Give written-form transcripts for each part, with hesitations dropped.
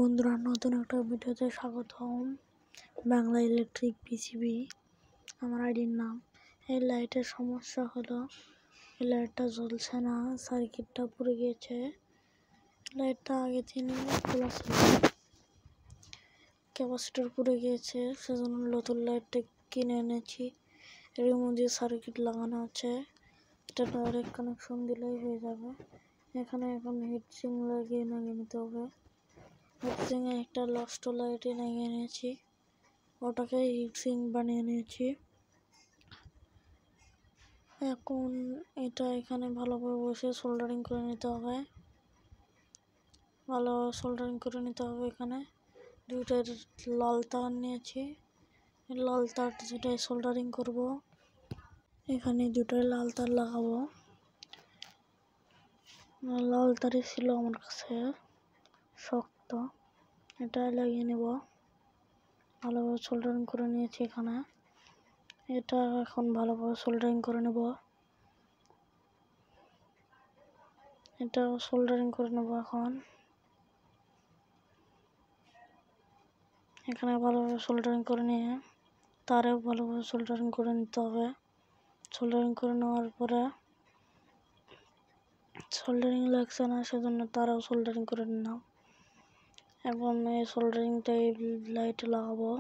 বন্ধুরা, নতুন একটা ভিডিওতে স্বাগতম। বাংলা ইলেকট্রিক পিসিবি আমার আইডির নাম। এই লাইটের সমস্যা হলো এই লাইটটা জ্বলছে না, সার্কিটটা পুড়ে গিয়েছে। লাইটটা আগে থেকে খোলা ছিল, ক্যাপাসিটর পুড়ে গিয়েছে, সেজন্য নতুন লাইটটা কিনে এনেছি। এর মধ্যে সার্কিট লাগানো আছে, এটা ডাইরেক্ট কানেকশন দিলেই হয়ে যাবে। এখানে এখন হিটসিং লাগিয়ে নিতে হবে। হিটসিংয়ে একটা লস্ট লাইটে লাগিয়ে নিয়েছি, ওটাকে হিটসিং বানিয়ে নিয়েছি। এখন এটা এখানে ভালোভাবে বসে সোল্ডারিং করে নিতে হবে, ভালোভাবে সোল্ডারিং করে নিতে হবে। এখানে দুইটার লাল তার নিয়েছি, লাল তার যেটাই সোল্ডারিং করব। এখানে দুটোই লাল তার লাগাবো। লাল তারই ছিল আমার কাছে শক্ত, এটা লাগিয়ে নেব। ভালোভাবে সোল্ডারিং করে নিয়েছি এখানে। এটা এখন ভালোভাবে সোল্ডারিং করে নেব, এটা সোল্ডারিং করে নেব এখন। এখানে ভালোভাবে সোল্ডারিং করে নিয়ে তারেও ভালোভাবে সোল্ডারিং করে নিতে হবে। সোল্ডারিং করে নেওয়ার পরে সোল্ডারিং লাগছে না, সেজন্য তারাও সোল্ডারিং করে নিলাম। এখন এই সোল্ডারিংটা এই লাইটে লাগাবো।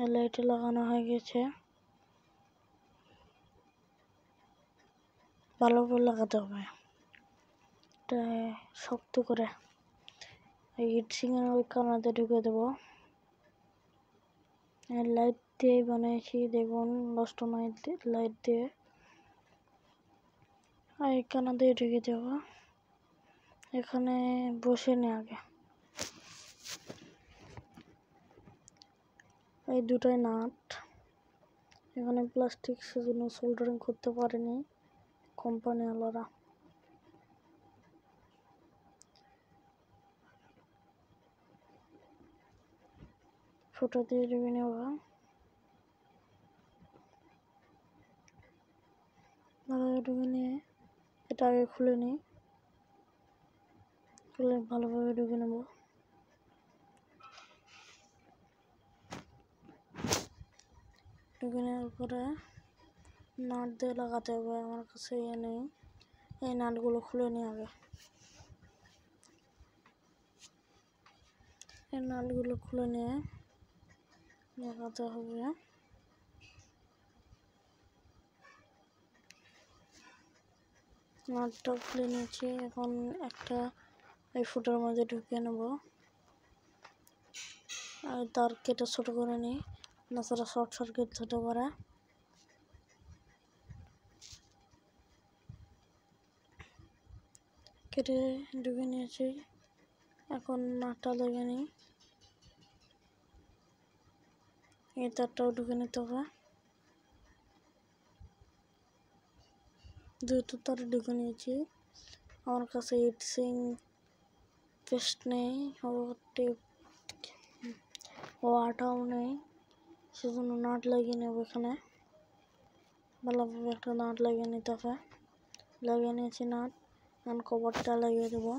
এই লাইটে লাগানো হয়ে গেছে, ভালোভাবে লাগাতে হবে এটা শক্ত করে। এই হিটসিংয়ের ওই কানাতে ঢুকে দেবো। লাইট দিয়ে বানিয়েছি, দেখুন লস্ট লাইট দিয়ে। আর এই কানা দিয়ে ঢুকে দেবো। এখানে বসে নে আগে, এই দুটাই নাট। এখানে প্লাস্টিক, সেজন্য সোল্ডারিং করতে পারেনি কোম্পানিওয়ালারা। ছোটা দিয়ে ঢুকে নেব, ভালোভাবে ঢুকে নিয়ে এটা আগে খুলে নিই, খুলে ভালোভাবে ঢুকে নেব। ঢুকে নেওয়ার পরে নাট দিয়ে লাগাতে হবে। আমার কাছে নেই, এই নাটগুলো খুলে নিই আগে। এই নাটগুলো খুলে নিয়ে লাগাতে হবে। নাটটা খুলে নিয়েছি, এখন একটা এই ফুটার মধ্যে ঢুকিয়ে নেব। আর তার কেটে ছোট করে নিই, না সেটা শর্ট সার্কিট হতে পারে। কেটে ঢুকে নিয়েছি, এখন নাটটা লেগে নিই। এই তারটাও ঢুকে নিতে হবে, দুটো তার ঢুকে নিয়েছি। আমার কাছে হিটসিং পেস্ট নেই, ও আটাও নেই, সেজন্য নাট লাগিয়ে নেব। এখানে ভালোভাবে একটা নাট লাগিয়ে নিতে হবে। লাগিয়ে নিয়েছি নাট, এখন কভারটা লাগিয়ে দেবো।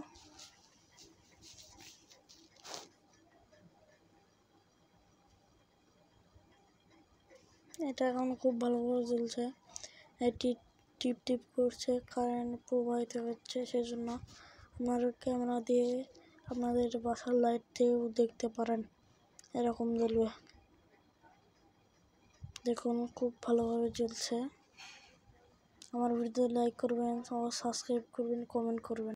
এটা এখন খুব ভালোভাবে জ্বলছে, এটি টিপ টিপ করছে, কারেন্ট প্রবাহিত হচ্ছে। সেজন্য আপনার ক্যামেরা দিয়ে আপনাদের বাসার লাইট দিয়েও দেখতে পারেন, এরকম জ্বলবে। দেখুন খুব ভালোভাবে জ্বলছে। আমার ভিডিও লাইক করবেন, সাবস্ক্রাইব করবেন, কমেন্ট করবেন।